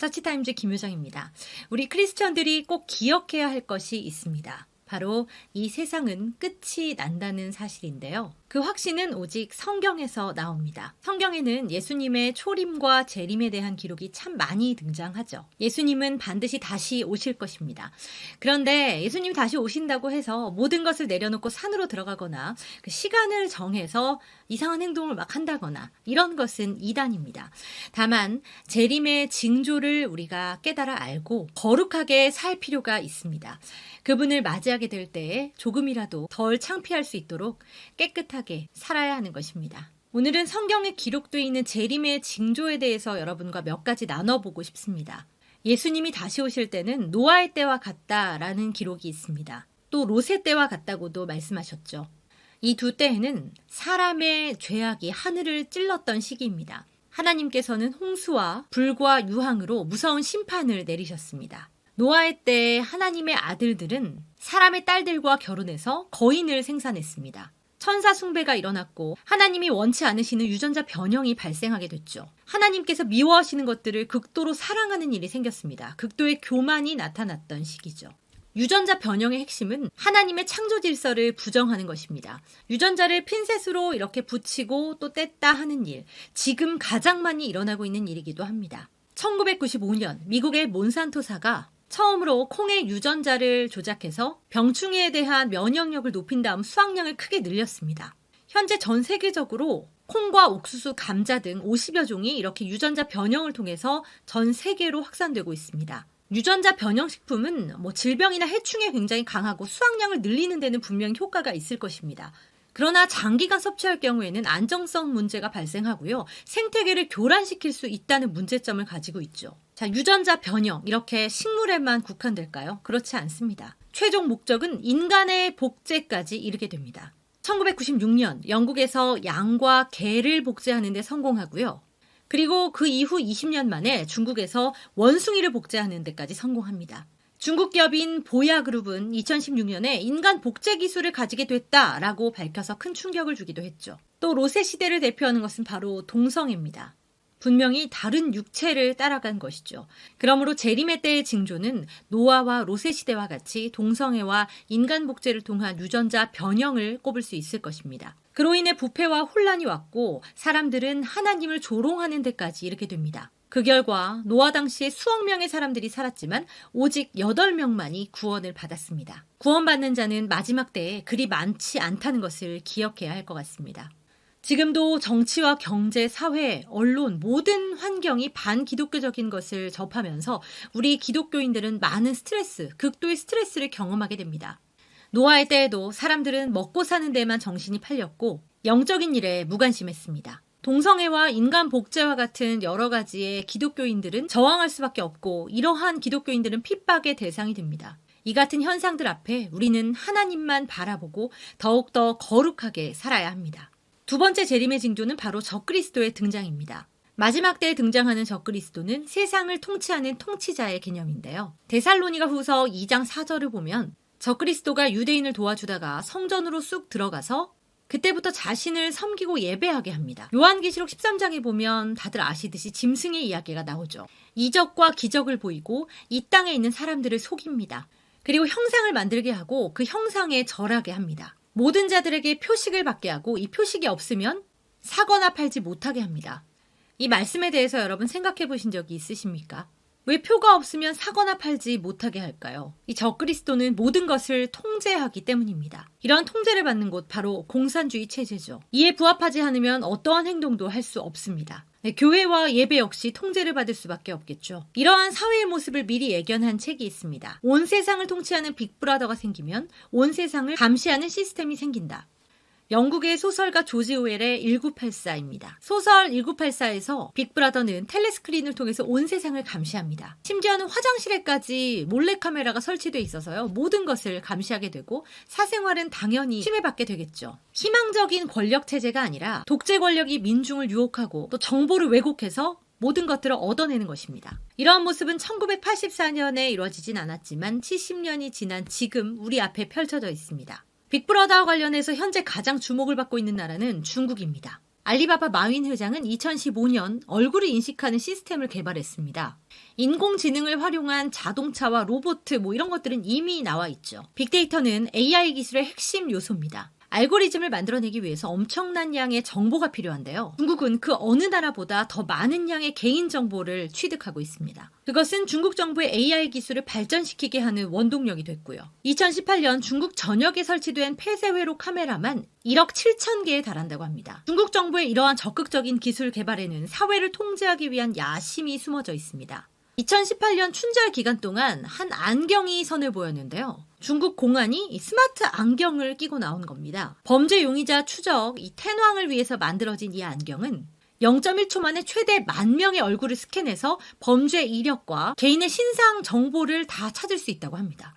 서치타임즈 김효정입니다. 우리 크리스천들이 꼭 기억해야 할 것이 있습니다. 바로 이 세상은 끝이 난다는 사실인데요. 그 확신은 오직 성경에서 나옵니다. 성경에는 예수님의 초림과 재림에 대한 기록이 참 많이 등장하죠. 예수님은 반드시 다시 오실 것입니다. 그런데 예수님이 다시 오신다고 해서 모든 것을 내려놓고 산으로 들어가거나 그 시간을 정해서 이상한 행동을 막 한다거나 이런 것은 이단입니다. 다만 재림의 징조를 우리가 깨달아 알고 거룩하게 살 필요가 있습니다. 그분을 맞이하게 될 때에 조금이라도 덜 창피할 수 있도록 깨끗하게 살아야 하는 것입니다. 오늘은 성경에 기록되어 있는 재림의 징조에 대해서 여러분과 몇 가지 나눠보고 싶습니다. 예수님이 다시 오실 때는 노아의 때와 같다라는 기록이 있습니다. 또 롯의 때와 같다고도 말씀하셨죠. 이 두 때에는 사람의 죄악이 하늘을 찔렀던 시기입니다. 하나님께서는 홍수와 불과 유황으로 무서운 심판을 내리셨습니다. 노아의 때 하나님의 아들들은 사람의 딸들과 결혼해서 거인을 생산했습니다. 천사 숭배가 일어났고 하나님이 원치 않으시는 유전자 변형이 발생하게 됐죠. 하나님께서 미워하시는 것들을 극도로 사랑하는 일이 생겼습니다. 극도의 교만이 나타났던 시기죠. 유전자 변형의 핵심은 하나님의 창조 질서를 부정하는 것입니다. 유전자를 핀셋으로 이렇게 붙이고 또 뗐다 하는 일, 지금 가장 많이 일어나고 있는 일이기도 합니다. 1995년 미국의 몬산토사가 처음으로 콩의 유전자를 조작해서 병충해에 대한 면역력을 높인 다음 수확량을 크게 늘렸습니다. 현재 전 세계적으로 콩과 옥수수, 감자 등 50여 종이 이렇게 유전자 변형을 통해서 전 세계로 확산되고 있습니다. 유전자 변형 식품은 질병이나 해충에 굉장히 강하고 수확량을 늘리는 데는 분명히 효과가 있을 것입니다. 그러나 장기간 섭취할 경우에는 안정성 문제가 발생하고요. 생태계를 교란시킬 수 있다는 문제점을 가지고 있죠. 자, 유전자 변형, 이렇게 식물에만 국한될까요? 그렇지 않습니다. 최종 목적은 인간의 복제까지 이르게 됩니다. 1996년 영국에서 양과 개를 복제하는 데 성공하고요. 그리고 그 이후 20년 만에 중국에서 원숭이를 복제하는 데까지 성공합니다. 중국 기업인 보야그룹은 2016년에 인간 복제 기술을 가지게 됐다라고 밝혀서 큰 충격을 주기도 했죠. 또 롯의 시대를 대표하는 것은 바로 동성애입니다. 분명히 다른 육체를 따라간 것이죠. 그러므로 재림의 때의 징조는 노아와 롯의 시대와 같이 동성애와 인간 복제를 통한 유전자 변형을 꼽을 수 있을 것입니다. 그로 인해 부패와 혼란이 왔고 사람들은 하나님을 조롱하는 데까지 이르게 됩니다. 그 결과 노아 당시에 수억 명의 사람들이 살았지만 오직 8명만이 구원을 받았습니다. 구원받는 자는 마지막 때에 그리 많지 않다는 것을 기억해야 할 것 같습니다. 지금도 정치와 경제, 사회, 언론 모든 환경이 반기독교적인 것을 접하면서 우리 기독교인들은 많은 스트레스, 극도의 스트레스를 경험하게 됩니다. 노아의 때에도 사람들은 먹고 사는 데만 정신이 팔렸고 영적인 일에 무관심했습니다. 동성애와 인간 복제와 같은 여러 가지의 기독교인들은 저항할 수밖에 없고 이러한 기독교인들은 핍박의 대상이 됩니다. 이 같은 현상들 앞에 우리는 하나님만 바라보고 더욱더 거룩하게 살아야 합니다. 두 번째 재림의 징조는 바로 적그리스도의 등장입니다. 마지막 때에 등장하는 적그리스도는 세상을 통치하는 통치자의 개념인데요. 데살로니가 후서 2장 4절을 보면 적그리스도가 유대인을 도와주다가 성전으로 쑥 들어가서 그때부터 자신을 섬기고 예배하게 합니다. 요한계시록 13장에 보면 다들 아시듯이 짐승의 이야기가 나오죠. 이적과 기적을 보이고 이 땅에 있는 사람들을 속입니다. 그리고 형상을 만들게 하고 그 형상에 절하게 합니다. 모든 자들에게 표식을 받게 하고 이 표식이 없으면 사거나 팔지 못하게 합니다. 이 말씀에 대해서 여러분 생각해 보신 적이 있으십니까? 왜 표가 없으면 사거나 팔지 못하게 할까요? 이 적그리스도는 모든 것을 통제하기 때문입니다. 이러한 통제를 받는 곳 바로 공산주의 체제죠. 이에 부합하지 않으면 어떠한 행동도 할 수 없습니다. 교회와 예배 역시 통제를 받을 수밖에 없겠죠. 이러한 사회의 모습을 미리 예견한 책이 있습니다. 온 세상을 통치하는 빅브라더가 생기면 온 세상을 감시하는 시스템이 생긴다. 영국의 소설가 조지 오웰의 1984입니다. 소설 1984에서 빅브라더는 텔레스크린을 통해서 온 세상을 감시합니다. 심지어는 화장실에까지 몰래카메라가 설치되어 있어서요. 모든 것을 감시하게 되고 사생활은 당연히 침해받게 되겠죠. 희망적인 권력체제가 아니라 독재 권력이 민중을 유혹하고 또 정보를 왜곡해서 모든 것들을 얻어내는 것입니다. 이러한 모습은 1984년에 이루어지진 않았지만 70년이 지난 지금 우리 앞에 펼쳐져 있습니다. 빅브라더와 관련해서 현재 가장 주목을 받고 있는 나라는 중국입니다. 알리바바 마윈 회장은 2015년 얼굴을 인식하는 시스템을 개발했습니다. 인공지능을 활용한 자동차와 로봇 이런 것들은 이미 나와 있죠. 빅데이터는 AI 기술의 핵심 요소입니다. 알고리즘을 만들어내기 위해서 엄청난 양의 정보가 필요한데요. 중국은 그 어느 나라보다 더 많은 양의 개인정보를 취득하고 있습니다. 그것은 중국 정부의 AI 기술을 발전시키게 하는 원동력이 됐고요. 2018년 중국 전역에 설치된 폐쇄회로 카메라만 1억 7천 개에 달한다고 합니다. 중국 정부의 이러한 적극적인 기술 개발에는 사회를 통제하기 위한 야심이 숨어져 있습니다. 2018년 춘절 기간 동안 한 안경이 선을 보였는데요. 중국 공안이 이 스마트 안경을 끼고 나온 겁니다. 범죄 용의자 추적, 이 텐왕을 위해서 만들어진 이 안경은 0.1초 만에 최대 10,000명의 얼굴을 스캔해서 범죄 이력과 개인의 신상 정보를 다 찾을 수 있다고 합니다.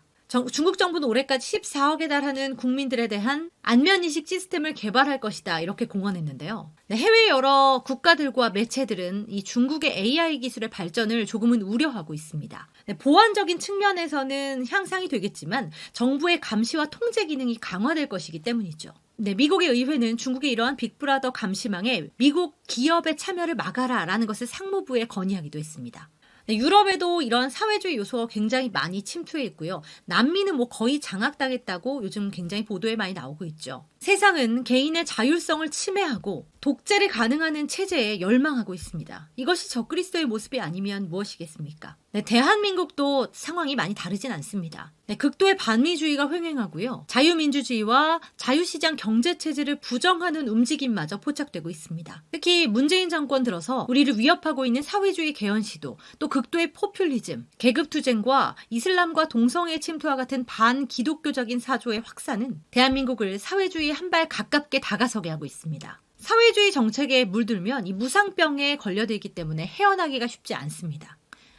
중국 정부는 올해까지 14억에 달하는 국민들에 대한 안면인식 시스템을 개발할 것이다 이렇게 공언했는데요. 해외 여러 국가들과 매체들은 이 중국의 AI 기술의 발전을 조금은 우려하고 있습니다. 보안적인 측면에서는 향상이 되겠지만 정부의 감시와 통제 기능이 강화될 것이기 때문이죠. 미국의 의회는 중국의 이러한 빅브라더 감시망에 미국 기업의 참여를 막아라라는 것을 상무부에 건의하기도 했습니다. 유럽에도 이런 사회주의 요소가 굉장히 많이 침투해 있고요. 남미는 거의 장악당했다고 요즘 굉장히 보도에 많이 나오고 있죠. 세상은 개인의 자율성을 침해하고 독재를 가능하는 체제에 열망하고 있습니다. 이것이 적그리스도의 모습이 아니면 무엇이겠습니까? 대한민국도 상황이 많이 다르진 않습니다. 극도의 반미주의가 횡행하고요. 자유민주주의와 자유시장 경제체제를 부정하는 움직임마저 포착되고 있습니다. 특히 문재인 정권 들어서 우리를 위협하고 있는 사회주의 개헌 시도, 또 극도의 포퓰리즘, 계급투쟁과 이슬람과 동성애 침투와 같은 반기독교적인 사조의 확산은 대한민국을 사회주의에 한 발 가깝게 다가서게 하고 있습니다. 사회주의 정책에 물들면 이 무상병에 걸려들기 때문에 헤어나기가 쉽지 않습니다.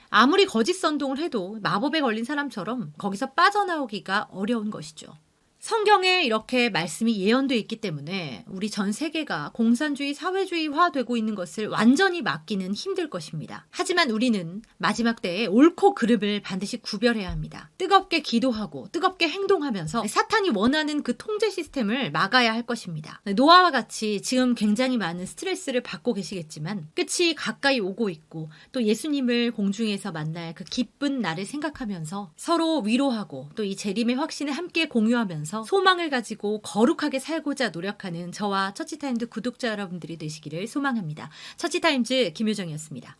아무리 거짓 선동을 해도 마법에 걸린 사람처럼 거기서 빠져나오기가 어려운 것이죠. 성경에 이렇게 말씀이 예언되어 있기 때문에 우리 전 세계가 공산주의 사회주의화 되고 있는 것을 완전히 막기는 힘들 것입니다. 하지만 우리는 마지막 때에 옳고 그름을 반드시 구별해야 합니다. 뜨겁게 기도하고 뜨겁게 행동하면서 사탄이 원하는 그 통제 시스템을 막아야 할 것입니다. 노아와 같이 지금 굉장히 많은 스트레스를 받고 계시겠지만 끝이 가까이 오고 있고 또 예수님을 공중에서 만날 그 기쁜 날을 생각하면서 서로 위로하고 또 이 재림의 확신을 함께 공유하면서 소망을 가지고 거룩하게 살고자 노력하는 저와 처치타임즈 구독자 여러분들이 되시기를 소망합니다. 처치타임즈 김효정이었습니다.